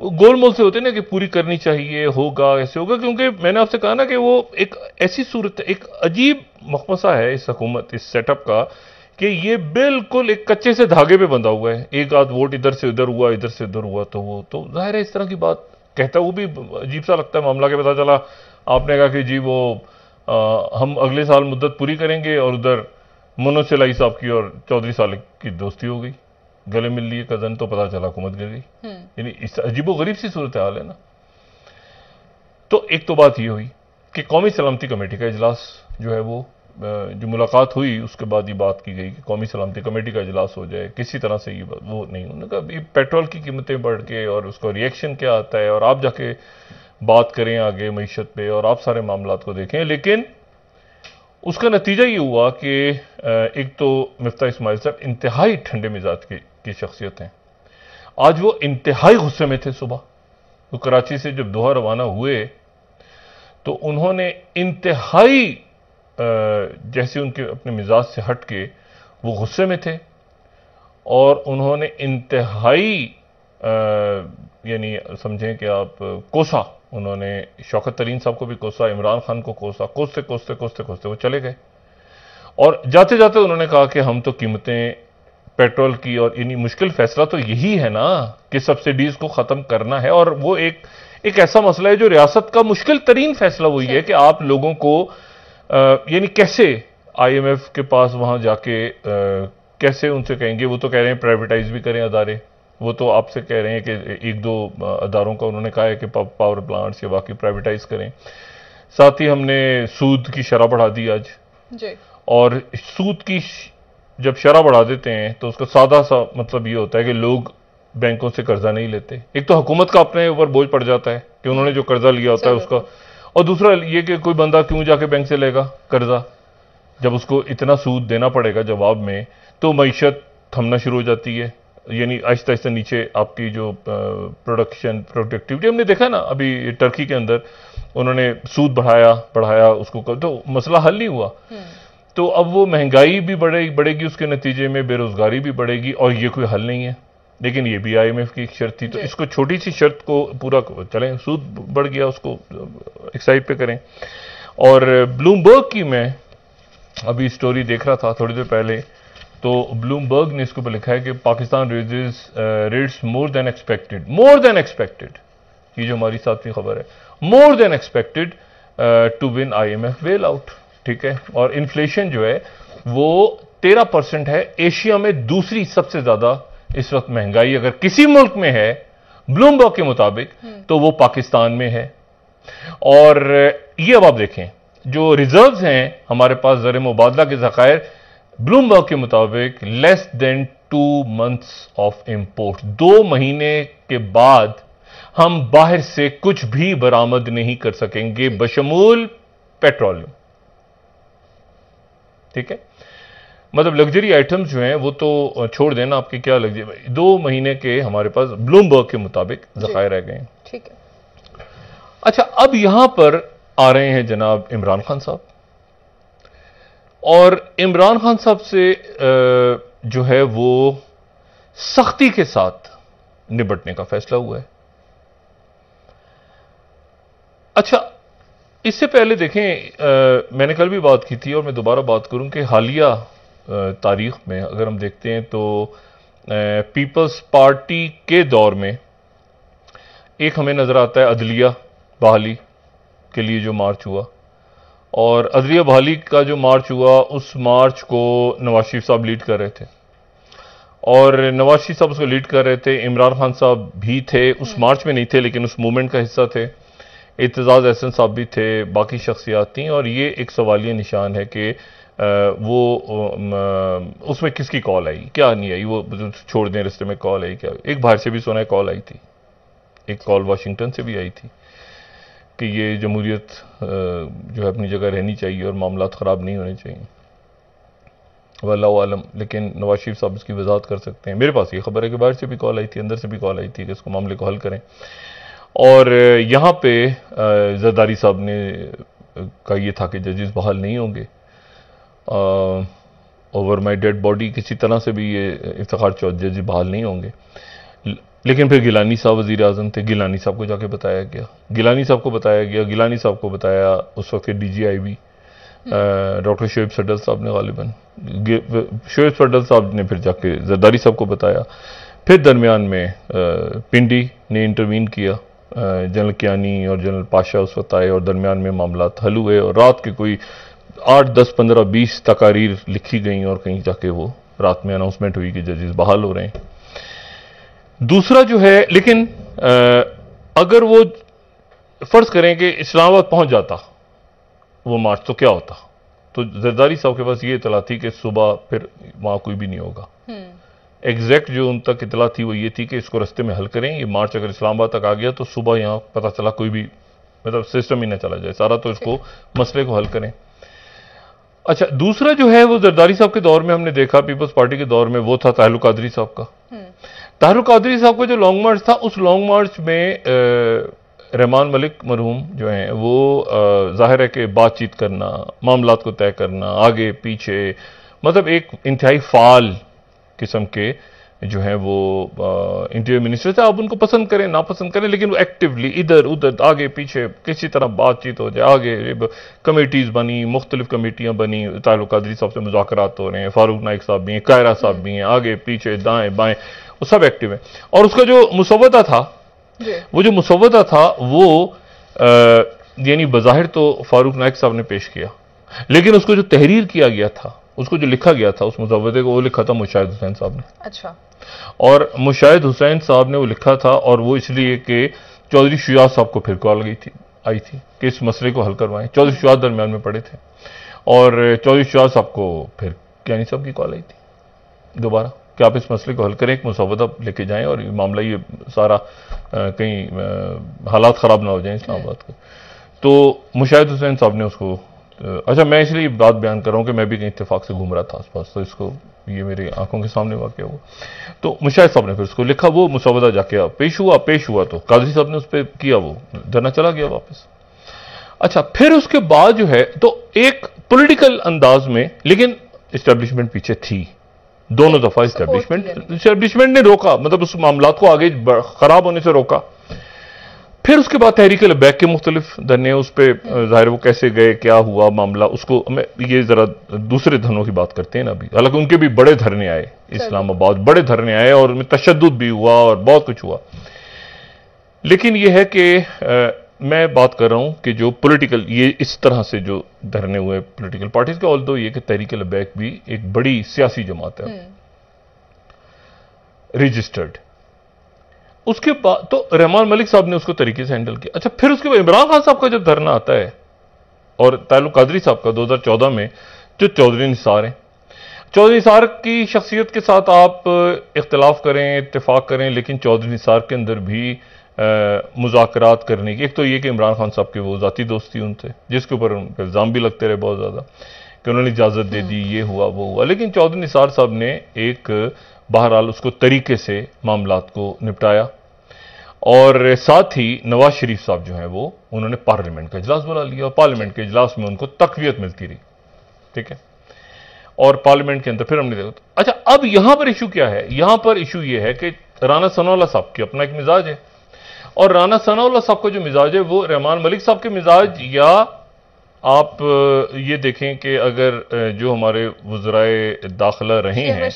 گول مول سے ہوتے ہیں نا کہ پوری کرنی چاہیے، ہوگا ایسے ہوگا، کیونکہ میں نے آپ سے کہا نا کہ وہ ایک ایسی صورت، ایک عجیب مخمصہ ہے اس حکومت، اس سیٹ اپ کا، کہ یہ بالکل ایک کچے سے دھاگے پہ بندھا ہوا ہے. ایک آدھ ووٹ ادھر سے ادھر ہوا، ادھر سے ادھر ہوا، تو وہ تو ظاہر ہے اس طرح کی بات کہتا ہے. وہ بھی عجیب سا لگتا ہے معاملہ، کہ پتا چلا آپ نے کہا کہ جی وہ ہم اگلے سال مدت پوری کریں گے، اور ادھر منوج سلائی صاحب کی اور چودھری صالح کی دوستی ہو گئی، گلے مل لیے کزن، تو پتا چلا حکومت گر گئی. یعنی اس عجیب و غریب سی صورتحال ہے نا. تو ایک تو بات یہ ہوئی کہ قومی سلامتی کمیٹی کا اجلاس جو ہے وہ جو ملاقات ہوئی، اس کے بعد یہ بات کی گئی کہ قومی سلامتی کمیٹی کا اجلاس ہو جائے کسی طرح سے. یہ وہ نہیں، انہوں نے کہا یہ پیٹرول کی قیمتیں بڑھ کے اور اس کا ریئیکشن کیا آتا ہے، اور آپ جا کے بات کریں آگے معیشت پہ، اور آپ سارے معاملات کو دیکھیں. لیکن اس کا نتیجہ یہ ہوا کہ ایک تو مفتاح اسماعیل صاحب انتہائی ٹھنڈے مزاج کی شخصیت ہیں. آج وہ انتہائی غصے میں تھے. صبح وہ کراچی سے جب دوحہ روانہ ہوئے تو انہوں نے انتہائی جیسے ان کے اپنے مزاج سے ہٹ کے وہ غصے میں تھے، اور انہوں نے انتہائی یعنی سمجھیں کہ آپ کوسا، انہوں نے شوکت ترین صاحب کو بھی کوسا، عمران خان کو کوسا، کوستے وہ چلے گئے. اور جاتے جاتے انہوں نے کہا کہ ہم تو قیمتیں پیٹرول کی، اور یعنی مشکل فیصلہ تو یہی ہے نا کہ سبسڈیز کو ختم کرنا ہے. اور وہ ایک ایسا مسئلہ ہے جو ریاست کا مشکل ترین فیصلہ وہی ہے کہ آپ لوگوں کو یعنی کیسے آئی ایم ایف کے پاس وہاں جا کے کیسے ان سے کہیں گے. وہ تو کہہ رہے ہیں پرائیویٹائز بھی کریں ادارے، وہ تو آپ سے کہہ رہے ہیں کہ ایک دو اداروں کا انہوں نے کہا ہے کہ پاور پلانٹس یا باقی پرائیویٹائز کریں. ساتھ ہی ہم نے سود کی شرح بڑھا دی آج جی. اور سود کی جب شرح بڑھا دیتے ہیں تو اس کا سادہ سا مطلب یہ ہوتا ہے کہ لوگ بینکوں سے قرضہ نہیں لیتے. ایک تو حکومت کا اپنے اوپر بوجھ پڑ جاتا ہے کہ انہوں نے جو قرضہ لیا ہوتا ہے اس کا، اور دوسرا یہ کہ کوئی بندہ کیوں جا کے بینک سے لے گا قرضہ جب اس کو اتنا سود دینا پڑے گا جواب میں. تو معیشت تھمنا شروع ہو جاتی ہے، یعنی آہستہ آہستہ نیچے آپ کی جو پروڈکٹیوٹی ہم نے دیکھا نا ابھی ٹرکی کے اندر انہوں نے سود بڑھایا اس کو، تو مسئلہ حل نہیں ہوا. تو اب وہ مہنگائی بھی بڑھے گی، اس کے نتیجے میں بے روزگاری بھی بڑھے گی، اور یہ کوئی حل نہیں ہے. لیکن یہ بھی آئی ایم ایف کی ایک شرط تھی، تو اس کو چھوٹی سی شرط کو پورا چلیں، سود بڑھ گیا اس کو ایک سائڈ پہ کریں. اور بلومبرگ کی میں ابھی سٹوری دیکھ رہا تھا تھوڑی دیر پہلے، تو بلومبرگ نے اس کے اوپر لکھا ہے کہ Pakistan raises rates more than expected. یہ جو ہماری ساتویں خبر ہے، more than expected to win I M F bailout. ٹھیک ہے. اور انفلیشن جو ہے وہ 13% ہے، ایشیا میں دوسری سب سے زیادہ اس وقت مہنگائی اگر کسی ملک میں ہے بلومبرگ کے مطابق تو وہ پاکستان میں ہے. اور یہ اب آپ دیکھیں جو ریزروز ہیں ہمارے پاس زر مبادلہ کے ذخائر بلومبرگ کے مطابق لیس دین 2 months آف امپورٹ. 2 مہینے کے بعد ہم باہر سے کچھ بھی برآمد نہیں کر سکیں گے بشمول پیٹرولیم. ٹھیک ہے. مطلب لگژری آئٹمز جو ہیں وہ تو چھوڑ دینا، آپ کی کیا لگژری، 2 مہینے کے ہمارے پاس بلومبرگ کے مطابق ذخائر رہ گئے ہیں. ٹھیک ہے. اچھا اب یہاں پر آ رہے ہیں جناب عمران خان صاحب، اور عمران خان صاحب سے جو ہے وہ سختی کے ساتھ نبٹنے کا فیصلہ ہوا ہے. اچھا اس سے پہلے دیکھیں میں نے کل بھی بات کی تھی اور میں دوبارہ بات کروں کہ حالیہ تاریخ میں اگر ہم دیکھتے ہیں تو پیپلز پارٹی کے دور میں ایک ہمیں نظر آتا ہے عدلیہ بحالی کے لیے جو مارچ ہوا، اور عدلیہ بحالی کا جو مارچ ہوا اس مارچ کو نواز شریف صاحب لیڈ کر رہے تھے، اور نواز شریف صاحب اس کو لیڈ کر رہے تھے. عمران خان صاحب بھی تھے، اس مارچ میں نہیں تھے لیکن اس موومنٹ کا حصہ تھے. اعتزاز احسن صاحب بھی تھے، باقی شخصیات تھیں. اور یہ ایک سوالیہ نشان ہے کہ وہ اس میں کس کی کال آئی کیا نہیں آئی، وہ چھوڑ دیں رستے میں کال آئی کیا. ایک باہر سے بھی سنا ہے کال آئی تھی، ایک کال واشنگٹن سے بھی آئی تھی کہ یہ جمہوریت جو ہے اپنی جگہ رہنی چاہیے اور معاملات خراب نہیں ہونے چاہیے. واللہ عالم، لیکن نواز شریف صاحب اس کی وضاحت کر سکتے ہیں. میرے پاس یہ خبر ہے کہ باہر سے بھی کال آئی تھی، اندر سے بھی کال آئی تھی کہ اس کو معاملے کو حل کریں. اور یہاں پہ زرداری صاحب نے کا یہ تھا کہ ججز بحال نہیں ہوں گے، اوور مائی ڈیڈ باڈی کسی طرح سے بھی یہ افتخار چودھری ججز بحال نہیں ہوں گے. لیکن پھر گیلانی صاحب وزیر اعظم تھے، گیلانی صاحب کو جا کے بتایا گیا، گیلانی صاحب کو بتایا اس وقت D G I B doctor Shoaib Suddle صاحب نے، غالباً شعیب سڈل صاحب نے پھر جا کے زرداری صاحب کو بتایا، پھر درمیان میں پنڈی نے انٹروین کیا، جنرل کیانی اور جنرل پاشا اس وقت آئے اور درمیان میں معاملات حل ہوئے، اور رات کے کوئی 8 10 15 20 تقاریر لکھی گئیں اور کہیں جا کے وہ رات میں اناؤنسمنٹ ہوئی کہ ججز بحال ہو رہے ہیں۔ دوسرا جو ہے، لیکن اگر وہ فرض کریں کہ اسلام آباد پہنچ جاتا وہ مارچ تو کیا ہوتا؟ تو زرداری صاحب کے پاس یہ اطلاع تھی کہ صبح پھر وہاں کوئی بھی نہیں ہوگا۔ ایگزیکٹ جو ان تک اطلاع تھی وہ یہ تھی کہ اس کو رستے میں حل کریں، یہ مارچ اگر اسلام آباد تک آ گیا تو صبح یہاں پتہ چلا کوئی بھی مطلب سسٹم ہی نہ چلا جائے سارا، تو اس کو مسئلے کو حل کریں۔ اچھا، دوسرا جو ہے وہ زرداری صاحب کے دور میں ہم نے دیکھا، پیپلز پارٹی کے دور میں، وہ تھا طاہر القادری صاحب کا۔ طاہر القادری صاحب کا جو لانگ مارچ تھا، اس لانگ مارچ میں رحمان ملک مرحوم جو ہیں وہ ظاہر ہے کہ بات چیت کرنا، معاملات کو طے کرنا، آگے پیچھے، مطلب ایک انتہائی فعال قسم کے جو ہیں وہ انٹیریئر منسٹر تھے۔ آپ ان کو پسند کریں ناپسند کریں، لیکن وہ ایکٹیولی ادھر ادھر آگے پیچھے کسی طرح بات چیت ہو جائے، آگے کمیٹیز بنی، مختلف کمیٹیاں بنی، طاہر القادری صاحب سے مذاکرات ہو رہے ہیں، فاروق نائک صاحب بھی ہیں، قاہرہ صاحب بھی ہیں، آگے پیچھے دائیں بائیں وہ سب ایکٹیو ہیں۔ اور اس کا جو مسودہ تھا، وہ یعنی بظاہر تو فاروق نائک صاحب نے پیش کیا، لیکن اس کو جو تحریر کیا گیا تھا، اس کو جو لکھا گیا تھا اس مسودے کو، وہ لکھا تھا مشاہد حسین صاحب نے۔ اچھا۔ اور مشاہد حسین صاحب نے وہ لکھا تھا، اور وہ اس لیے کہ چودھری شجاعت صاحب کو پھر کال آئی تھی کہ اس مسئلے کو حل کروائیں۔ چودھری شجاعت درمیان میں پڑے تھے، اور چودھری شجاعت صاحب کو پھر کیانی صاحب کی کال آئی تھی دوبارہ کہ آپ اس مسئلے کو حل کریں، ایک مسودہ لے کے جائیں، اور یہ معاملہ یہ سارا کہیں حالات خراب نہ ہو جائیں اسلام آباد کے۔ تو مشاہد حسین صاحب نے اس کو، اچھا میں اس لیے بات بیان کر رہا ہوں کہ میں بھی کہیں اتفاق سے گھوم رہا تھا آس پاس، تو اس کو یہ میرے آنکھوں کے سامنے واقع ہوا، تو مشاہد صاحب نے پھر اس کو لکھا، وہ مسودہ جا کے پیش ہوا تو قاضی صاحب نے اس پہ کیا، وہ دھرنا چلا گیا واپس۔ اچھا، پھر اس کے بعد جو ہے تو ایک پولیٹیکل انداز میں، لیکن اسٹیبلشمنٹ پیچھے تھی دونوں دفعہ، اسٹیبلشمنٹ نے روکا، مطلب اس معاملات کو آگے خراب ہونے سے روکا۔ پھر اس کے بعد تحریک لبیک کے مختلف دھرنے، اس پہ ظاہر وہ کیسے گئے، کیا ہوا معاملہ، اس کو ہمیں یہ ذرا دوسرے دھرنوں کی بات کرتے ہیں نا ابھی، حالانکہ ان کے بھی بڑے دھرنے آئے، اسلام آباد بڑے دھرنے آئے، اور ان میں تشدد بھی ہوا اور بہت کچھ ہوا۔ لیکن یہ ہے کہ میں بات کر رہا ہوں کہ جو پولیٹیکل، یہ اس طرح سے جو دھرنے ہوئے پولیٹیکل پارٹیز کے، آلدو یہ کہ تحریک لبیک بھی ایک بڑی سیاسی جماعت ہے، رجسٹرڈ۔ اس کے بعد تو رحمان ملک صاحب نے اس کو طریقے سے ہینڈل کیا۔ اچھا، پھر اس کے بعد عمران خان صاحب کا جب دھرنا آتا ہے، اور طاہر القادری صاحب کا 2014 میں، جو چودھری نثار ہیں، چودھری نثار کی شخصیت کے ساتھ آپ اختلاف کریں اتفاق کریں، لیکن چودھری نثار کے اندر بھی مذاکرات کرنے کی، ایک تو یہ کہ عمران خان صاحب کے وہ ذاتی دوستی ان تھے، جس کے اوپر ان پہ الزام بھی لگتے رہے بہت زیادہ کہ انہوں نے اجازت دے دی، یہ ہوا وہ ہوا، لیکن چودھری نثار صاحب نے ایک بہرحال اس کو طریقے سے معاملات کو نپٹایا۔ اور ساتھ ہی نواز شریف صاحب جو ہیں وہ انہوں نے پارلیمنٹ کا اجلاس بلا لیا، اور پارلیمنٹ کے اجلاس میں ان کو تقویت ملتی رہی، ٹھیک ہے، اور پارلیمنٹ کے اندر پھر ہم نے دیکھا۔ اچھا، اب یہاں پر ایشو کیا ہے؟ یہاں پر ایشو یہ ہے کہ رانا ثناء اللہ صاحب کی اپنا ایک مزاج ہے، اور رانا ثناء اللہ صاحب کا جو مزاج ہے وہ رحمان ملک صاحب کے مزاج، یا آپ یہ دیکھیں کہ اگر جو ہمارے وزرائے داخلہ رہے ہیں،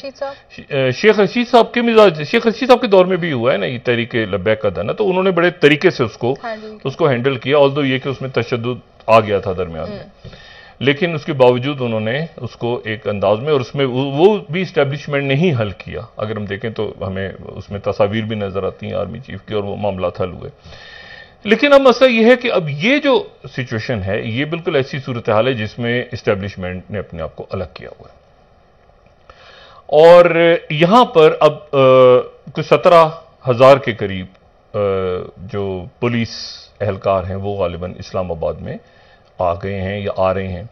شیخ رشید صاحب کے مزاج، شیخ رشید صاحب کے دور میں بھی ہوا ہے نا یہ تحریک لبیک کا دھرنا، تو انہوں نے بڑے طریقے سے اس کو ہینڈل کیا، آلدو یہ کہ اس میں تشدد آ گیا تھا درمیان میں، لیکن اس کے باوجود انہوں نے اس کو ایک انداز میں، اور اس میں وہ بھی اسٹیبلشمنٹ نے ہی حل کیا، اگر ہم دیکھیں تو ہمیں اس میں تصاویر بھی نظر آتی ہیں آرمی چیف کی، اور وہ معاملات حل ہوئے۔ لیکن اب مسئلہ یہ ہے کہ اب یہ جو سچویشن ہے، یہ بالکل ایسی صورتحال ہے جس میں اسٹیبلشمنٹ نے اپنے آپ کو الگ کیا ہوا ہے، اور یہاں پر اب کچھ 17,000 کے قریب جو پولیس اہلکار ہیں وہ غالباً اسلام آباد میں آ گئے ہیں یا آ رہے ہیں،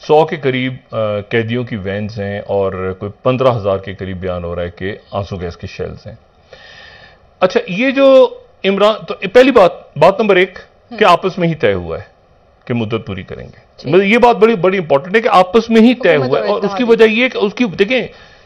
100 کے قریب قیدیوں کی وینز ہیں، اور کوئی 15,000 کے قریب بیان ہو رہا ہے کہ آنسو گیس کی شیلز ہیں۔ اچھا، یہ جو عمران، تو پہلی بات نمبر 1 کہ آپس میں ہی طے ہوا ہے کہ مدت پوری کریں گے، یہ بات بڑی امپورٹنٹ ہے کہ آپس میں ہی طے ہوا ہے، اور اس کی وجہ یہ کہ اس کی دیکھیں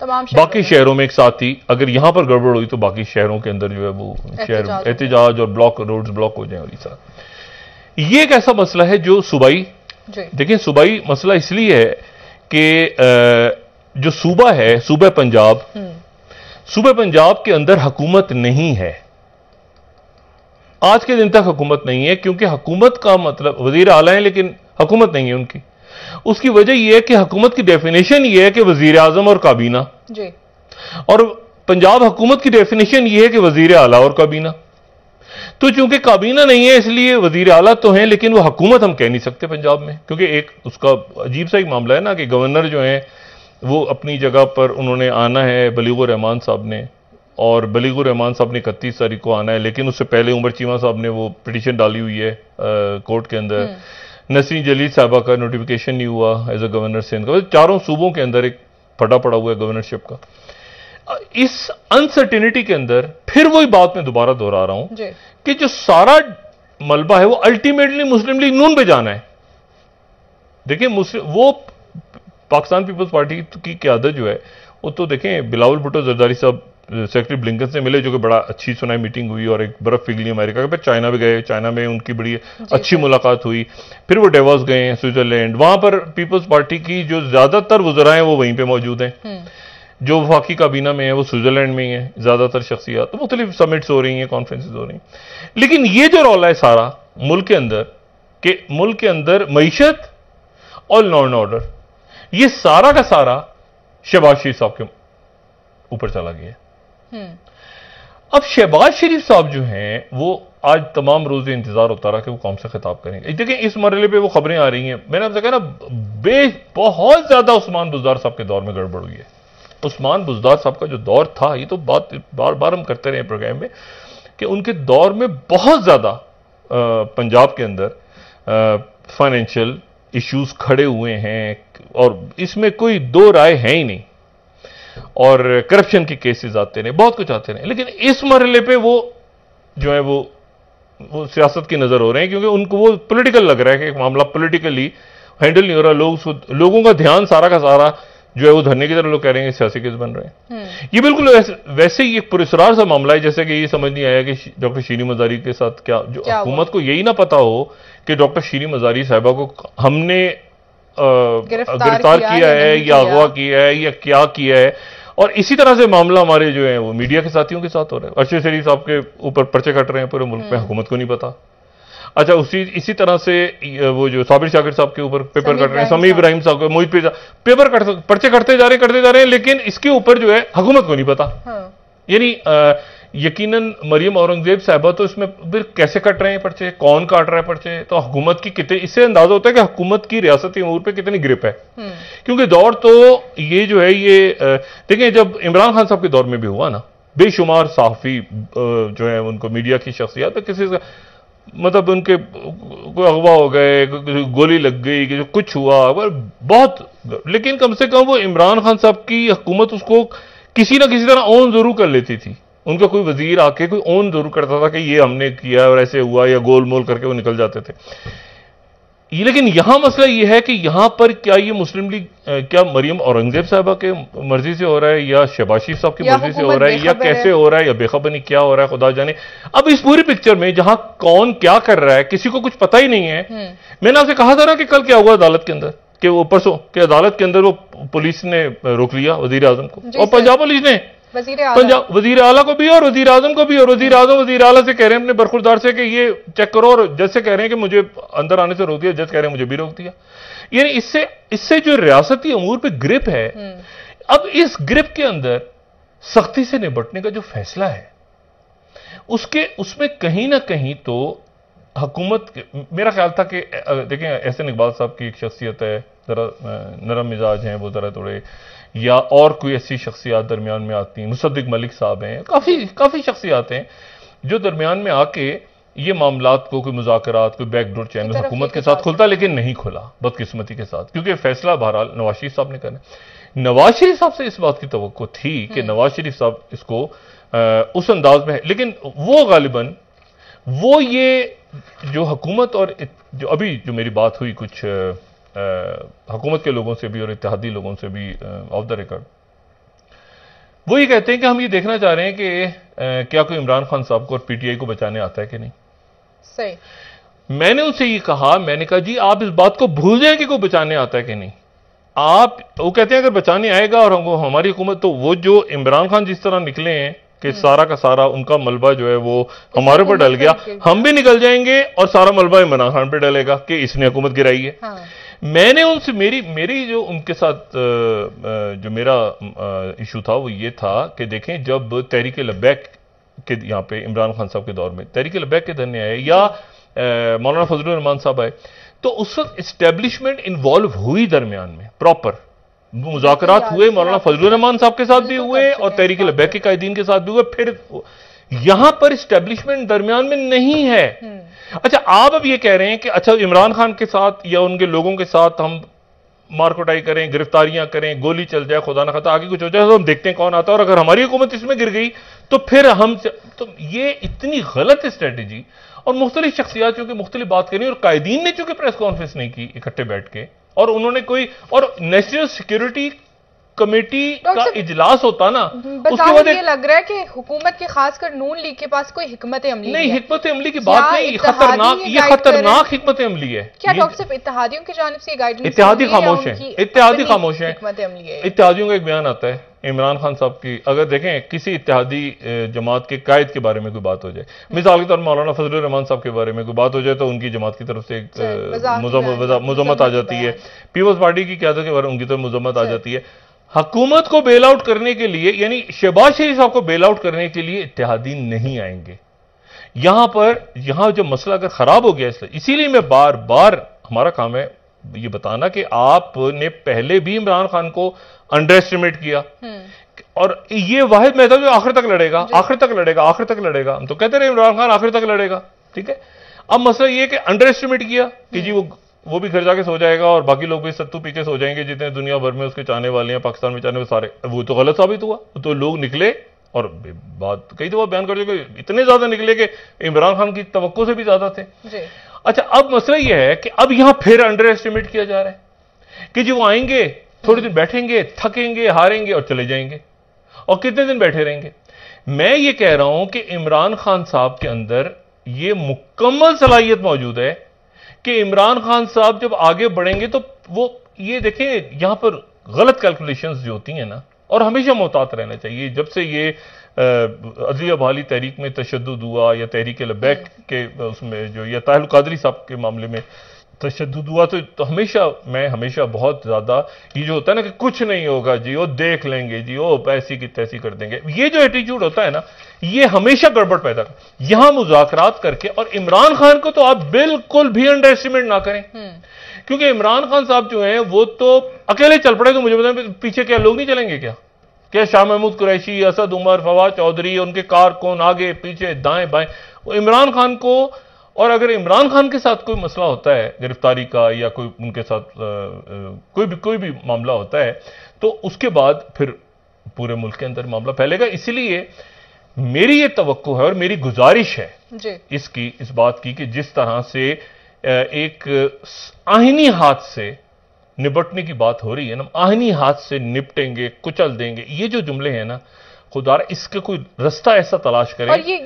باقی شہروں میں ایک ساتھ ہی اگر یہاں پر گڑبڑ ہوئی تو باقی شہروں کے اندر جو ہے وہ شہر احتجاج اور روڈز بلاک ہو جائیں. اور یہ ایک ایسا مسئلہ ہے جو صوبائی دیکھیں صوبائی مسئلہ اس لیے ہے کہ جو صوبہ ہے صوبہ پنجاب کے اندر حکومت نہیں ہے. آج کے دن تک حکومت نہیں ہے کیونکہ حکومت کا مطلب وزیر اعلیٰ ہیں لیکن حکومت نہیں ہے ان کی. اس کی وجہ یہ ہے کہ حکومت کی ڈیفینیشن یہ ہے کہ وزیر اعظم اور کابینہ اور پنجاب حکومت کی ڈیفینیشن یہ ہے کہ وزیر اعلیٰ اور کابینہ. تو چونکہ کابینہ نہیں ہے اس لیے وزیر اعلیٰ تو ہیں لیکن وہ حکومت ہم کہہ نہیں سکتے پنجاب میں کیونکہ ایک اس کا عجیب سا ایک معاملہ ہے نا کہ گورنر جو ہیں وہ اپنی جگہ پر انہوں نے آنا ہے بلیغ الرحمان صاحب نے اور بلیغ الرحمان صاحب نے 31 تاریخ کو آنا ہے لیکن اس سے پہلے عمر چیمہ صاحب نے وہ پٹیشن ڈالی ہوئی ہے کورٹ کے اندر. نسرین جلیل صاحبہ کا نوٹیفیکیشن نہیں ہوا ایز اے گورنر سندھ کا. چاروں صوبوں کے اندر ایک پھٹا پڑا ہوا ہے گورنرشپ کا. اس انسرٹینٹی کے اندر پھر وہی بات میں دوبارہ دہرا رہا ہوں کہ جو سارا ملبہ ہے وہ الٹیمیٹلی مسلم لیگ نون پہ جانا ہے. دیکھیں وہ پاکستان پیپلز پارٹی کی قیادت جو ہے وہ تو دیکھیں بلاول بھٹو زرداری صاحب سیکرٹری بلنکن سے ملے جو کہ بڑا اچھی سنائی میٹنگ ہوئی اور ایک برف پگھلی امریکہ کے. پھر چائنا بھی گئے, چائنا میں ان کی بڑی اچھی ملاقات ہوئی. پھر وہ ڈیواس گئے ہیں سوئٹزرلینڈ, وہاں پر پیپلز پارٹی کی جو زیادہ تر وزراء ہیں وہ وہیں پہ موجود ہیں. جو وفاقی کابینہ میں ہیں وہ سوئٹزرلینڈ میں ہی ہیں زیادہ تر شخصیات. مختلف سمٹس ہو رہی ہیں, کانفرنسز ہو رہی ہیں. لیکن یہ جو رولا ہے سارا ملک کے اندر کہ ملک کے اندر معیشت اور لا اینڈ آرڈر, یہ سارا کا سارا شہباز شریف صاحب کے اوپر چلا گیا. اب شہباز شریف صاحب جو ہیں وہ آج تمام روز انتظار ہوتا رہا کہ وہ قوم سے خطاب کریں گے. دیکھیں اس مرحلے پہ وہ خبریں آ رہی ہیں, میں نے آپ سے کہا نا بہت زیادہ عثمان بزدار صاحب کے دور میں گڑبڑ ہوئی ہے. عثمان بزدار صاحب کا جو دور تھا, یہ تو بات بار بار ہم کرتے رہے پروگرام میں کہ ان کے دور میں بہت زیادہ پنجاب کے اندر فائنینشیل ایشوز کھڑے ہوئے ہیں اور اس میں کوئی دو رائے ہیں ہی نہیں, اور کرپشن کے کیسز آتے رہے, بہت کچھ آتے رہے. لیکن اس مرحلے پہ وہ جو ہے وہ سیاست کی نظر ہو رہے ہیں کیونکہ ان کو وہ پولیٹیکل لگ رہا ہے کہ ایک معاملہ پولیٹیکلی ہینڈل نہیں ہو رہا. لوگوں کا دھیان سارا کا سارا جو ہے وہ دھرنے کی طرف لوگ کہہ رہے ہیں کہ سیاسی کیس بن رہے ہیں. یہ بالکل ویسے ہی ایک پراسرار سا معاملہ ہے جیسے کہ یہ سمجھ نہیں آیا کہ ڈاکٹر شیریں مزاری کے ساتھ کیا, جو حکومت کو یہی نہ پتا ہو کہ ڈاکٹر شیریں مزاری صاحبہ کو ہم نے گرفتار کیا ہے یا اغوا کیا ہے یا کیا کیا ہے. اور اسی طرح سے معاملہ ہمارے جو ہیں وہ میڈیا کے ساتھیوں کے ساتھ ہو رہا ہے. ارشد شریف صاحب کے اوپر پرچے کٹ رہے ہیں پورے ملک میں, حکومت کو نہیں پتا. اچھا اسی طرح سے وہ جو صابر شاکر صاحب کے اوپر پیپر کٹ رہے ہیں, سمیع ابراہیم صاحب کے, محیط پیپر پرچے کٹتے جا رہے ہیں لیکن اس کے اوپر جو ہے حکومت کو نہیں پتا. یعنی یقیناً مریم اورنگزیب صاحبہ تو اس میں پھر کیسے کٹ رہے ہیں پرچے, کون کاٹ رہا ہے پرچے, تو حکومت کی کتنے, اس سے اندازہ ہوتا ہے کہ حکومت کی ریاستی امور پہ کتنی گرپ ہے. کیونکہ دور تو یہ جو ہے یہ دیکھیں جب عمران خان صاحب کے دور میں بھی ہوا نا, بے شمار صحافی جو ہے ان کو میڈیا کی شخصیات کسی سے مطلب ان کے کوئی اغوا ہو گئے, گولی لگ گئی, کہ کچھ ہوا بہت, لیکن کم سے کم وہ عمران خان صاحب کی حکومت اس کو کسی نہ کسی طرح اون ضرور کر لیتی تھی. ان کا کوئی وزیر آ کے کوئی اون ضرور کرتا تھا کہ یہ ہم نے کیا اور ایسے ہوا, یا گول مول کر کے وہ نکل جاتے تھے. لیکن یہاں مسئلہ یہ ہے کہ یہاں پر کیا یہ مسلم لیگ کیا مریم اورنگزیب صاحبہ کے مرضی سے ہو رہا ہے یا شہباز شریف صاحب کی مرضی سے ہو رہا ہے یا کیسے ہو رہا ہے یا بے خبر نہیں کیا ہو رہا ہے, خدا جانے. اب اس پوری پکچر میں جہاں کون کیا کر رہا ہے کسی کو کچھ پتہ ہی نہیں ہے. میں نے آپ سے کہا تھا نا کہ کل کیا ہوا عدالت کے اندر, کہ وہ پرسوں کہ عدالت کے اندر وہ پولیس نے روک لیا وزیر اعظم کو, اور پنجاب پولیس نے وزیر اعلیٰ کو بھی اور وزیر اعظم کو بھی, اور وزیر اعظم وزیر اعلیٰ سے کہہ رہے ہیں اپنے برخوردار سے کہ یہ چیک کرو, اور جج سے کہہ رہے ہیں کہ مجھے اندر آنے سے روک دیا, جج کہہ رہے ہیں مجھے بھی روک دیا. یعنی اس سے جو ریاستی امور پہ گرپ ہے, اب اس گرپ کے اندر سختی سے نبٹنے کا جو فیصلہ ہے اس میں کہیں نہ کہیں تو حکومت, میرا خیال تھا کہ دیکھیں احسن اقبال صاحب کی ایک شخصیت ہے, ذرا نرم مزاج ہیں وہ, ذرا تھوڑے, یا اور کوئی ایسی شخصیات درمیان میں آتی ہیں, مصدق ملک صاحب ہیں, کافی شخصیات ہیں جو درمیان میں آ کے یہ معاملات کو, کوئی مذاکرات, کوئی بیک ڈور چینل حکومت کے ساتھ کھلتا, لیکن نہیں کھلا بدقسمتی کے ساتھ, کیونکہ فیصلہ بہرحال نواز شریف صاحب نے کرنا. نواز شریف صاحب سے اس بات کی توقع تھی کہ نواز شریف صاحب اس کو اس انداز میں ہے, لیکن وہ غالباً وہ یہ جو حکومت اور جو ابھی جو میری بات ہوئی کچھ حکومت کے لوگوں سے بھی اور اتحادی لوگوں سے بھی آف دا ریکارڈ, وہ یہ کہتے ہیں کہ ہم یہ دیکھنا چاہ رہے ہیں کہ کیا کوئی عمران خان صاحب کو اور پی ٹی آئی کو بچانے آتا ہے کہ نہیں. صحیح. میں نے ان سے یہ کہا، میں نے کہا جی آپ اس بات کو بھول جائیں کہ کوئی بچانے آتا ہے کہ نہیں. وہ کہتے ہیں اگر بچانے آئے گا اور ہماری حکومت، تو وہ جو عمران خان جس طرح نکلے ہیں کہ سارا کا سارا ان کا ملبہ جو ہے وہ ہمارے پر ڈل گیا، ہم بھی نکل جائیں گے اور سارا ملبہ عمران خان پہ ڈلے گا کہ اس نے حکومت گرائی ہے. میں نے ان سے میری جو ان کے ساتھ جو میرا ایشو تھا وہ یہ تھا کہ دیکھیں جب تحریک لبیک کے یہاں پہ عمران خان صاحب کے دور میں تحریک لبیک کے دھرنے آئے یا مولانا فضل الرحمان صاحب آئے، تو اس وقت اسٹیبلشمنٹ انوالو ہوئی درمیان میں، پراپر مذاکرات ہوئے، مولانا فضل الرحمان صاحب کے ساتھ بھی ہوئے اور تحریک لبیک کے قائدین کے ساتھ بھی ہوئے. پھر یہاں پر اسٹیبلشمنٹ درمیان میں نہیں ہے. اچھا آپ اب یہ کہہ رہے ہیں کہ اچھا عمران خان کے ساتھ یا ان کے لوگوں کے ساتھ ہم مار کٹائی کریں، گرفتاریاں کریں، گولی چل جائے، خدا نہ خواستہ آگے کچھ ہو جائے تو ہم دیکھتے ہیں کون آتا ہے، اور اگر ہماری حکومت اس میں گر گئی تو پھر تو یہ اتنی غلط اسٹریٹجی. اور مختلف شخصیات چونکہ مختلف بات کریں، اور قائدین نے چونکہ پریس کانفرنس نہیں کی اکٹھے بیٹھ کے، اور انہوں نے اور نیشنل سیکیورٹی کمیٹی کا اجلاس ہوتا نا، اس کے بعد یہ لگ رہا ہے کہ حکومت کے خاص کر نون لیگ کے پاس کوئی حکمت عملی نہیں، حکمت عملی کی بات نہیں، یہ خطرناک حکمت عملی ہے. کیا ڈاکٹر صاحب اتحادیوں کی جانب سے یہ گائیڈنس؟ اتحادی خاموش ہیں، اتحادی خاموش ہیں. اتحادیوں کا ایک بیان آتا ہے عمران خان صاحب کی، اگر دیکھیں کسی اتحادی جماعت کے قائد کے بارے میں کوئی بات ہو جائے، مثال کے طور مولانا فضل الرحمان صاحب کے بارے میں کوئی بات ہو جائے تو ان کی جماعت کی طرف سے ایک مذمت آ جاتی ہے، پیپلز پارٹی کی قیادت کے بارے میں ان کی طرف مذمت آ جاتی ہے. حکومت کو بیل آؤٹ کرنے کے لیے، یعنی شہباز شریف صاحب کو بیل آؤٹ کرنے کے لیے اتحادی نہیں آئیں گے. یہاں جو مسئلہ اگر خراب ہو گیا، اسی لیے میں بار بار ہمارا کام ہے یہ بتانا کہ آپ نے پہلے بھی عمران خان کو انڈر ایسٹیمیٹ کیا، اور یہ واحد میدان جو آخر تک لڑے گا، آخر تک لڑے گا، آخر تک لڑے گا. ہم تو کہتے رہے عمران خان آخر تک لڑے گا، ٹھیک ہے. اب مسئلہ یہ کہ انڈر ایسٹیمیٹ کیا کہ جی وہ بھی گھر جا کے سو جائے گا اور باقی لوگ بھی ستو پی کے سو جائیں گے جتنے دنیا بھر میں اس کے چاہنے والے ہیں، پاکستان میں چاہنے والے سارے. وہ تو غلط ثابت ہوا، تو لوگ نکلے اور بات کئی دفعہ بیان کر کہ اتنے زیادہ نکلے کہ عمران خان کی توقع سے بھی زیادہ تھے. اچھا اب مسئلہ یہ ہے کہ اب یہاں پھر انڈر ایسٹیمیٹ کیا جا رہا ہے کہ جی وہ آئیں گے، تھوڑے دن بیٹھیں گے، تھکیں گے، ہاریں گے اور چلے جائیں گے. اور کتنے دن بیٹھے رہیں گے؟ میں یہ کہہ رہا ہوں کہ عمران خان صاحب کے اندر یہ مکمل صلاحیت موجود ہے کہ عمران خان صاحب جب آگے بڑھیں گے تو وہ یہ دیکھیں یہاں پر غلط کیلکولیشنز جو ہوتی ہیں نا، اور ہمیشہ محتاط رہنا چاہیے. جب سے یہ عدلیہ بحالی تحریک میں تشدد ہوا یا تحریک لبیک کے اس میں جو یا طاہر القادری صاحب کے معاملے میں تشدد ہوا، تو ہمیشہ بہت زیادہ یہ جو ہوتا ہے نا کہ کچھ نہیں ہوگا جی، وہ دیکھ لیں گے جی، وہ ایسی کی تیسی کر دیں گے، یہ جو ایٹیٹیوڈ ہوتا ہے نا یہ ہمیشہ گڑبڑ پیدا کر. یہاں مذاکرات کر کے، اور عمران خان کو تو آپ بالکل بھی انڈر ایسٹیمیٹ نہ کریں، کیونکہ عمران خان صاحب جو ہیں وہ تو اکیلے چل پڑے گا. مجھے بتائیں پیچھے کیا لوگ نہیں چلیں گے کیا شاہ محمود قریشی، اسد عمر، فواد چودھری، ان کے کارکن آگے پیچھے دائیں بائیں. عمران خان کو، اور اگر عمران خان کے ساتھ کوئی مسئلہ ہوتا ہے گرفتاری کا یا کوئی ان کے ساتھ کوئی بھی معاملہ ہوتا ہے تو اس کے بعد پھر پورے ملک کے اندر معاملہ پھیلے گا. اسی لیے میری یہ توقع ہے اور میری گزارش ہے اس بات کی کہ جس طرح سے ایک آہنی ہاتھ سے نبٹنے کی بات ہو رہی ہے نا، آہنی ہاتھ سے نپٹیں گے، کچل دیں گے، یہ جو جملے ہیں نا، خدا اس کا کوئی رستہ ایسا تلاش کریں. اور یہ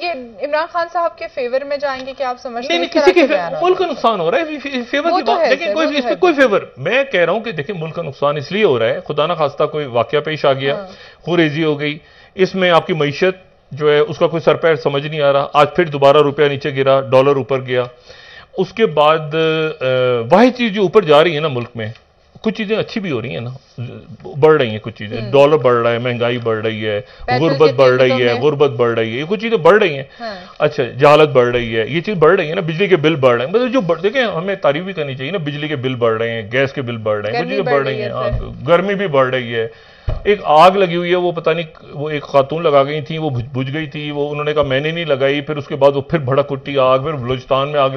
عمران خان صاحب کے فیور میں جائیں گے کہ آپ سمجھتے ہیں؟ نہیں، کسی کے ملک کا نقصان ہو رہا ہے، فیور کی بات لیکن اس پہ کوئی فیور. میں کہہ رہا ہوں کہ دیکھیں ملک کا نقصان اس لیے ہو رہا ہے، خدا نہ خواستہ کوئی واقعہ پیش آ گیا، خوریزی ہو گئی، اس میں آپ کی معیشت جو ہے اس کا کوئی سر پیر سمجھ نہیں آ رہا. آج پھر دوبارہ روپیہ نیچے گرا، ڈالر اوپر گیا. اس کے بعد واحد چیز جو اوپر جا رہی ہے نا ملک میں، کچھ چیزیں اچھی بھی ہو رہی ہیں نا، بڑھ رہی ہیں کچھ چیزیں، ڈالر بڑھ رہا ہے، مہنگائی بڑھ رہی ہے، غربت بڑھ رہی ہے، یہ کچھ چیزیں بڑھ رہی ہیں. اچھا جہالت بڑھ رہی ہے، یہ چیز بڑھ رہی ہے نا. بجلی کے بل بڑھ رہے ہیں، مطلب جو دیکھیں ہمیں تعریف بھی کرنی چاہیے نا، بجلی کے بل بڑھ رہے ہیں، گیس کے بل بڑھ رہے ہیں، کچھ چیزیں بڑھ رہی ہیں، گرمی بھی بڑھ رہی ہے. ایک آگ لگی ہوئی ہے، وہ پتہ نہیں وہ ایک خاتون لگا گئی تھی، وہ بجھ گئی تھی، وہ انہوں نے کہا میں نے نہیں لگائی، پھر اس کے بعد وہ پھر بھڑک اٹھی آگ، پھر بلوچستان میں آگ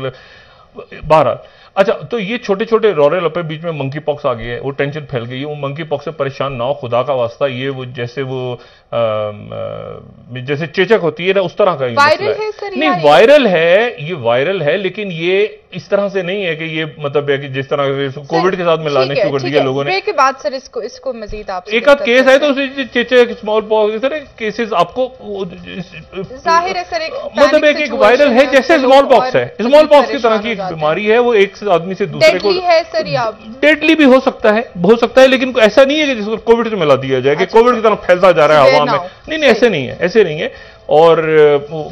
بہرحال. اچھا تو یہ چھوٹے چھوٹے رورے لپے بیچ میں منکی پاکس آ گئی ہے، وہ ٹینشن پھیل گئی ہے. وہ منکی پاکس سے پریشان نہ ہو خدا کا واسطہ، یہ وہ جیسے چیچک ہوتی ہے نا اس طرح کا نہیں، وائرل ہے، یہ وائرل ہے، لیکن یہ اس طرح سے نہیں ہے کہ یہ مطلب ہے کہ جس طرح کووڈ کے ساتھ ملانے شروع کر دیا لوگوں نے. کے بعد سر اس کو مزید آپ ایک آدھ کیس ہے تو اسمال پاکس سر کیسز آپ کو ظاہر ہے سر مطلب ایک وائرل ہے جیسے اسمال پاکس ہے. اسمال پاکس کی طرح کی ایک بیماری ہے, وہ ایک آدمی سے دوسرے کو ڈیڈلی بھی ہو سکتا ہے لیکن ایسا نہیں ہے کہ جس کو کووڈ سے ملا دیا جائے کہ کووڈ کی طرح پھیلتا جا رہا ہے عوام میں. نہیں ایسے نہیں ہے. اور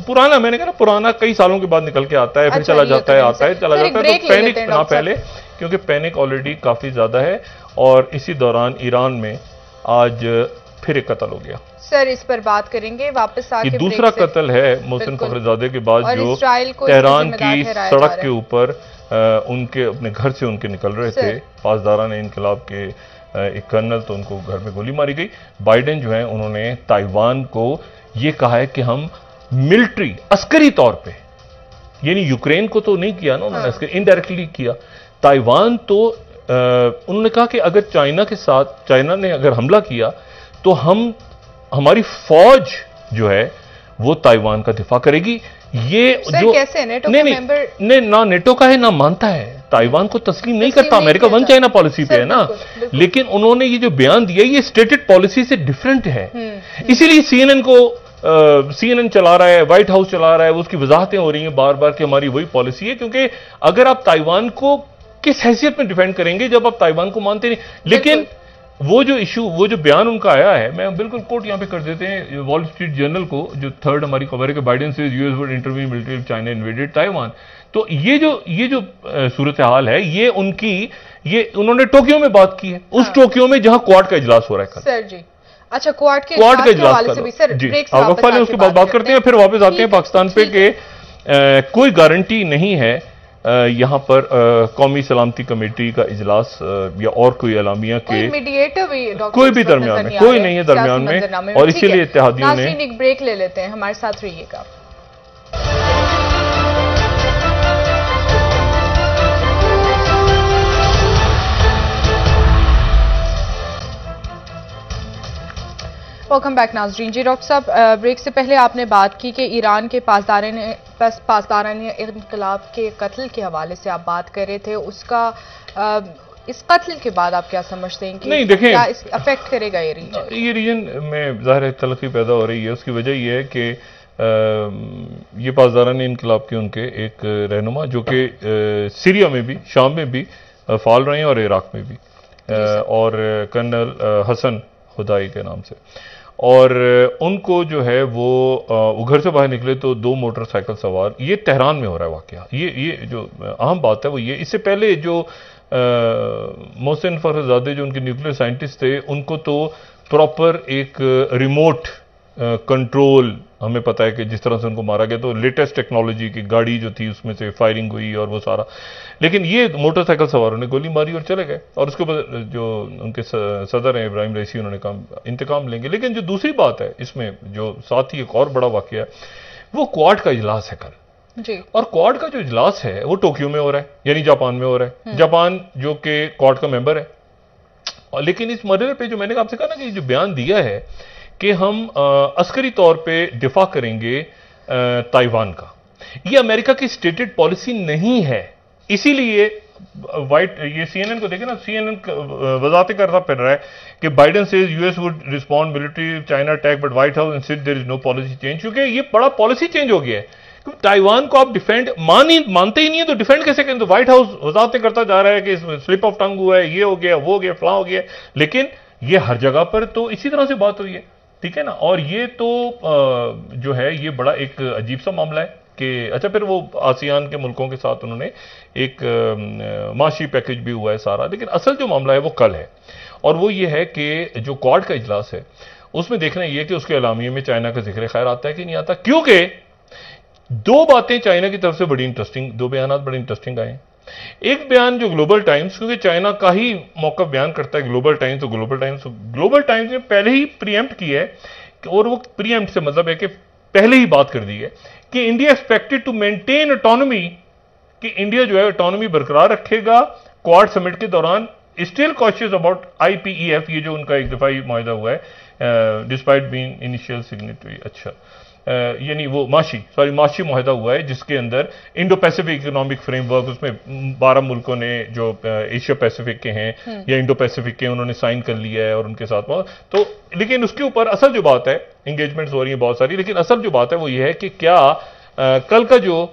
پرانا میں نے کہا پرانا کئی سالوں کے بعد نکل کے آتا ہے, پھر چلا جاتا ہے تو پینک نہ پھیلے کیونکہ پینک آلریڈی کافی زیادہ ہے. اور اسی دوران ایران میں آج پھر ایک قتل ہو گیا. سر اس پر بات کریں گے واپس آ کے. یہ دوسرا قتل ہے محسن فخرزادے کے بعد جو تہران کی سڑک کے اوپر ان کے اپنے گھر سے ان کے نکل رہے تھے پاسداران انقلاب کے ایک کرنل, تو ان کو گھر میں گولی ماری گئی. بائیڈن جو ہیں انہوں نے تائیوان کو یہ کہا ہے کہ ہم ملٹری عسکری طور پہ, یعنی یوکرین کو تو نہیں کیا نا انہوں نے, انڈائریکٹلی کیا. تائیوان تو انہوں نے کہا کہ اگر چائنا نے اگر حملہ کیا تو ہماری فوج جو ہے وہ تائیوان کا دفاع کرے گی. یہ جو نہیں نہ نیٹو کا ہے نہ مانتا ہے, تائیوان کو تسلیم نہیں کرتا. امریکہ ون چائنا پالیسی پہ ہے نا, لیکن انہوں نے یہ جو بیان دیا یہ اسٹیٹڈ پالیسی سے ڈیفرنٹ ہے. اسی لیے سی این این چلا رہا ہے, وائٹ ہاؤس چلا رہا ہے, اس کی وضاحتیں ہو رہی ہیں بار بار کہ ہماری وہی پالیسی ہے. کیونکہ اگر آپ تائیوان کو کس حیثیت میں ڈیفینڈ کریں گے جب آپ تائیوان کو مانتے نہیں. لیکن وہ جو بیان ان کا آیا ہے, میں بالکل کوٹ یہاں پہ کر دیتے ہیں وال اسٹریٹ جرنل کو, جو تھرڈ ہماری خبر ہے کہ بائیڈن سے you S would intervene military China invaded Taiwan. تو یہ جو صورتحال ہے یہ انہوں نے ٹوکیو میں بات کی ہے, اس ٹوکیو میں جہاں کوارڈ کا اجلاس ہو رہا ہے. سر جی اچھا کوارڈ کے اجلاس سے بھی سر جی وقفہ لیں, اس کے بعد بات کرتے ہیں, پھر واپس آتے ہیں پاکستان پہ کہ کوئی گارنٹی نہیں ہے یہاں پر قومی سلامتی کمیٹی کا اجلاس یا اور کوئی اعلامیہ کے کوئی بھی درمیان میں کوئی نہیں ہے درمیان میں, اور اسی لیے اتحادیوں نے. ایک بریک لے لیتے ہیں, ہمارے ساتھ رہیے گا. ویلکم بیک ناظرین. جی ڈاکٹر صاحب, بریک سے پہلے آپ نے بات کی کہ ایران کے پاسداران انقلاب کے قتل کے حوالے سے آپ بات کر رہے تھے. اس قتل کے بعد آپ کیا سمجھتے ہیں کہ کیا افیکٹ کرے گا یہ ریجن میں ظاہر ہے تلخی پیدا ہو رہی ہے. اس کی وجہ یہ ہے کہ یہ پاسداران انقلاب کے ان کے ایک رہنما جو کہ سیریا میں بھی, شام میں بھی فعال رہے ہیں اور عراق میں بھی, اور کرنل حسن خدائی کے نام سے, اور ان کو جو ہے وہ گھر سے باہر نکلے تو 2 موٹر سائیکل سوار, یہ تہران میں ہو رہا ہے واقعہ. یہ جو اہم بات ہے وہ یہ, اس سے پہلے جو محسن فخرزادے جو ان کے نیوکلیئر سائنٹسٹ تھے, ان کو تو پراپر ایک ریموٹ کنٹرول, ہمیں پتا ہے کہ جس طرح سے ان کو مارا گیا تو لیٹسٹ ٹیکنالوجی کی گاڑی جو تھی اس میں سے فائرنگ ہوئی اور وہ سارا, لیکن یہ موٹر سائیکل سواروں نے گولی ماری اور چلے گئے. اور اس کے بعد جو ان کے صدر ہیں ابراہیم رئیسی, انہوں نے کہا انتقام لیں گے. لیکن جو دوسری بات ہے اس میں جو ساتھ ہی ایک اور بڑا واقعہ ہے, وہ کوارڈ کا اجلاس ہے کل. اور کوارڈ کا جو اجلاس ہے وہ ٹوکیو میں ہو رہا ہے, یعنی جاپان میں ہو رہا ہے. جاپان جو کہ کوارڈ کا ممبر ہے. لیکن اس مرحلے پہ جو میں نے آپ سے کہا نا کہ جو بیان دیا ہے کہ ہم عسکری طور پہ دفاع کریں گے تائیوان کا, یہ امریکہ کی اسٹیٹڈ پالیسی نہیں ہے. اسی لیے یہ سی این این کو دیکھیں نا, سی این این وضاحتیں کرتا پھر رہا ہے کہ Biden says U S would respond military China attack but White House insist there is no policy change. کیونکہ یہ بڑا پالیسی چینج ہو گیا ہے. تائیوان کو آپ ڈیفینڈ مانتے ہی نہیں ہے تو ڈیفینڈ کیسے کریں. تو وائٹ ہاؤس وضاحتیں کرتا جا رہا ہے کہ سلپ آف ٹنگ ہوا ہے, یہ ہو گیا, وہ ہو گیا, فلاں ہو گیا, لیکن یہ ہر جگہ پر تو اسی طرح سے بات ہوئی ہے. ٹھیک ہے نا. اور یہ تو جو ہے یہ بڑا ایک عجیب سا معاملہ ہے کہ اچھا پھر وہ آسیان کے ملکوں کے ساتھ انہوں نے ایک معاشی پیکج بھی ہوا ہے سارا, لیکن اصل جو معاملہ ہے وہ کل ہے. اور وہ یہ ہے کہ جو کوارڈ کا اجلاس ہے اس میں دیکھنا یہ کہ اس کے اعلامیے میں چائنا کا ذکر خیر آتا ہے کہ نہیں آتا. کیونکہ 2 باتیں چائنا کی طرف سے بڑی انٹرسٹنگ, 2 بیانات بڑے انٹرسٹنگ آئے ہیں. ایک بیان جو گلوبل ٹائمز, کیونکہ چائنا کا ہی موقف بیان کرتا ہے گلوبل ٹائمز, تو گلوبل ٹائمز نے پہلے ہی پری ایمپٹ کی ہے, اور وہ پری ایمپٹ سے مطلب ہے کہ پہلے ہی بات کر دی ہے کہ India expected to maintain autonomy, کہ انڈیا جو ہے اٹانومی برقرار رکھے گا کوارڈ سمٹ کے دوران. Still cautious about I P E F, یہ جو ان کا ایک دفاعی معاہدہ ہوا ہے ڈسپائٹ بینگ انیشیل سگنیٹری. اچھا یعنی وہ معاشی معاہدہ ہوا ہے جس کے اندر Indo Pacific economic framework, اس میں 12 ملکوں نے جو ایشیا پیسیفک کے ہیں یا انڈو پیسیفک کے انہوں نے سائن کر لیا ہے اور ان کے ساتھ تو لیکن اس کے اوپر اصل جو بات ہے، انگیجمنٹس ہو رہی ہیں بہت ساری، لیکن اصل جو بات ہے وہ یہ ہے کہ کیا کل کا جو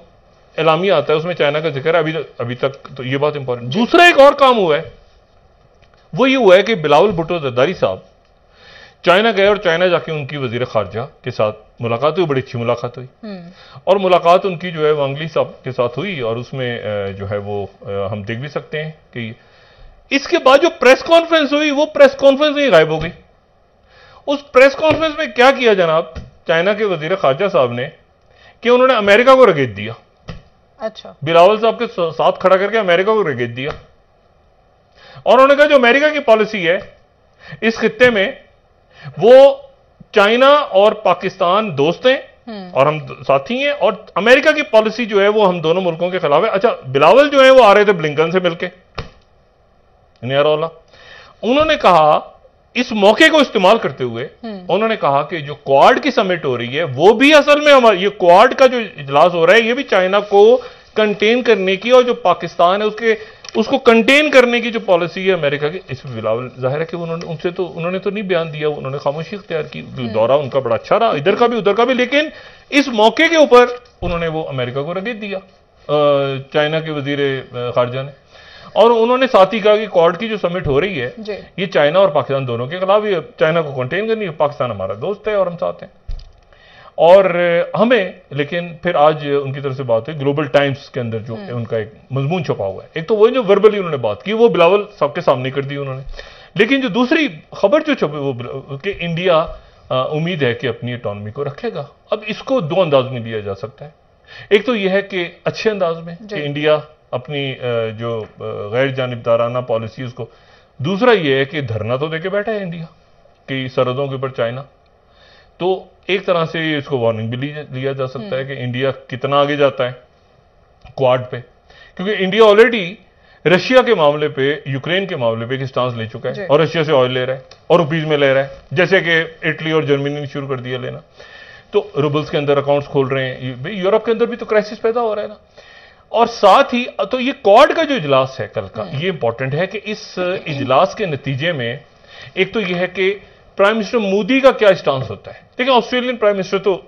اعلامیہ آتا ہے اس میں چائنا کا ذکر ہے ابھی تک، تو یہ بات امپورٹنٹ۔ دوسرا ایک اور کام ہوا ہے، وہ یہ ہوا ہے کہ بلاول بھٹو زرداری صاحب چائنا گئے اور چائنا جا کے ان کی وزیر خارجہ کے ساتھ ملاقات ہوئی، بڑی اچھی ملاقات ہوئی، اور ملاقات ان کی جو ہے وانگ لی صاحب کے ساتھ ہوئی، اور اس میں جو ہے وہ ہم دیکھ بھی سکتے ہیں کہ اس کے بعد جو پریس کانفرنس ہوئی وہ پریس کانفرنس ہی غائب ہو گئی۔ اس پریس کانفرنس میں کیا کیا جناب چائنا کے وزیر خارجہ صاحب نے کہ انہوں نے امریکہ کو رگیت دیا، اچھا بلاول صاحب کے ساتھ کھڑا کر کے امریکہ کو رگیت دیا، اور انہوں نے کہا جو امریکہ کی پالیسی ہے اس خطے میں وہ چائنا اور پاکستان دوست ہیں اور ہم ساتھی ہیں، اور امریکہ کی پالیسی جو ہے وہ ہم دونوں ملکوں کے خلاف ہے۔ اچھا بلاول جو ہے وہ آ رہے تھے بلنکن سے مل کے، انہوں نے کہا اس موقع کو استعمال کرتے ہوئے انہوں نے کہا کہ جو کوآڈ کی سمٹ ہو رہی ہے وہ بھی اصل میں یہ کوآڈ کا جو اجلاس ہو رہا ہے یہ بھی چائنا کو کنٹین کرنے کی، اور جو پاکستان ہے اس کو کنٹین کرنے کی جو پالیسی ہے امریکہ کی، اس میں بلاول ظاہر ہے کہ انہوں نے تو نہیں بیان دیا، انہوں نے خاموشی اختیار کی، دورہ ان کا بڑا اچھا رہا ادھر کا بھی ادھر کا بھی، لیکن اس موقع کے اوپر انہوں نے وہ امریکہ کو رگیت دیا چائنا کے وزیر خارجہ نے، اور انہوں نے ساتھ ہی کہا کہ کوآڈ کی جو سمٹ ہو رہی ہے یہ چائنا اور پاکستان دونوں کے خلاف ہے، چائنا کو کنٹین کرنی ہے، پاکستان ہمارا دوست ہے اور ہم ساتھ ہیں، اور ہمیں لیکن پھر آج ان کی طرف سے بات ہوئی گلوبل ٹائمز کے اندر جو ان کا ایک مضمون چھپا ہوا ہے، ایک تو وہ جو وربلی انہوں نے بات کی وہ بلاول صاحب کے سامنے کر دی انہوں نے، لیکن جو دوسری خبر جو چھپی وہ کہ انڈیا امید ہے کہ اپنی اٹانومی کو رکھے گا۔ اب اس کو دو انداز میں لیا جا سکتا ہے، ایک تو یہ ہے کہ اچھے انداز میں کہ انڈیا اپنی جو غیر جانبدارانہ پالیسی اس کو، دوسرا یہ ہے کہ دھرنا تو دے کے بیٹھا ہے انڈیا کہ سرحدوں کے اوپر چائنا، تو ایک طرح سے اس کو وارننگ بھی لیا جا سکتا ہے کہ انڈیا کتنا آگے جاتا ہے کوآڈ پہ، کیونکہ انڈیا آلریڈی رشیا کے معاملے پہ، یوکرین کے معاملے پہ ایک سٹانس لے چکا ہے اور رشیا سے آئل لے رہا ہے اور روپیز میں لے رہا ہے، جیسے کہ اٹلی اور جرمنی نے شروع کر دیا لینا، تو روبلز کے اندر اکاؤنٹس کھول رہے ہیں، یورپ کے اندر بھی تو کرائسس پیدا ہو رہا ہے نا، اور ساتھ ہی تو یہ کوآڈ کا جو اجلاس ہے کل کا یہ امپورٹنٹ ہے کہ اس اجلاس کے نتیجے میں ایک تو یہ ہے کہ پرائم منسٹر مودی کا کیا اسٹانس ہوتا ہے، دیکھیں آسٹریلین پرائم منسٹر تو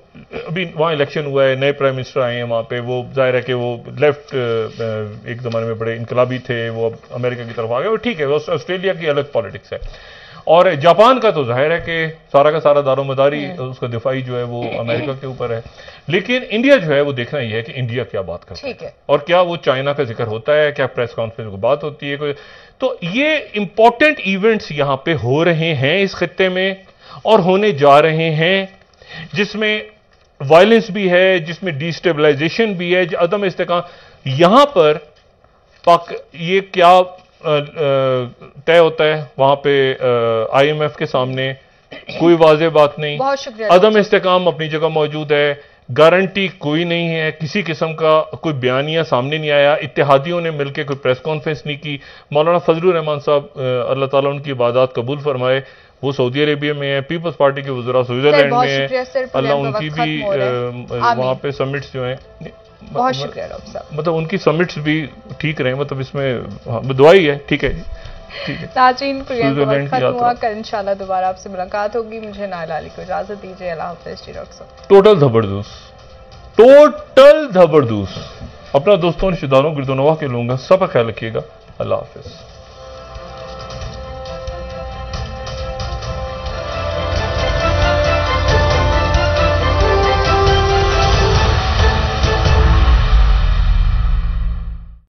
ابھی وہاں الیکشن ہوا ہے، نئے پرائم منسٹر آئے ہیں وہاں پہ، وہ ظاہر ہے کہ وہ لیفٹ ایک زمانے میں بڑے انقلابی تھے، وہ اب امریکہ کی طرف آ گئے، وہ ٹھیک ہے، وہ آسٹریلیا کی الگ پالیٹکس ہے، اور جاپان کا تو ظاہر ہے کہ سارا کا سارا دار و مداری اس کا دفاعی جو ہے وہ امریکہ کے اوپر ہے، لیکن انڈیا جو ہے وہ دیکھنا یہ ہے کہ انڈیا کیا بات کرتا ہے اور کیا وہ چائنا کا ذکر ہوتا ہے، کیا پریس کانفرنس کو بات ہوتی ہے کوئی، تو یہ امپورٹنٹ ایونٹس یہاں پہ ہو رہے ہیں اس خطے میں اور ہونے جا رہے ہیں، جس میں وائلنس بھی ہے، جس میں ڈی سٹیبلائزیشن بھی ہے، عدم استحکام، یہاں پر یہ کیا طے ہوتا ہے وہاں پہ آئی ایم ایف کے سامنے کوئی واضح بات نہیں، عدم استحکام اپنی جگہ موجود ہے، گارنٹی کوئی نہیں ہے، کسی قسم کا کوئی بیانیہ سامنے نہیں آیا، اتحادیوں نے مل کے کوئی پریس کانفرنس نہیں کی، مولانا فضل الرحمان صاحب اللہ تعالیٰ ان کی عبادات قبول فرمائے، وہ سعودی عربیہ میں ہیں، پیپلز پارٹی کے وزراء سوئٹزرلینڈ میں ہیں، اللہ ان کی بھی وہاں پہ سمٹس جو ہیں، بہت شکریہ ڈاکٹر صاحب، مطلب ان کی سمٹس بھی ٹھیک رہیں، مطلب اس میں دعا ہی ہے، ٹھیک ہے جی، ناظرین ختم ہوا، کل انشاءاللہ دوبارہ آپ سے ملاقات ہوگی، مجھے نائلہ علی کو اجازت دیجیے، اللہ حافظ جی ڈاکٹر صاحب۔ ٹوٹل زبردست، اپنا دوستوں رشتہ داروں گرد و نواح کے لوگوں کا سب کا خیال رکھیے گا، اللہ حافظ۔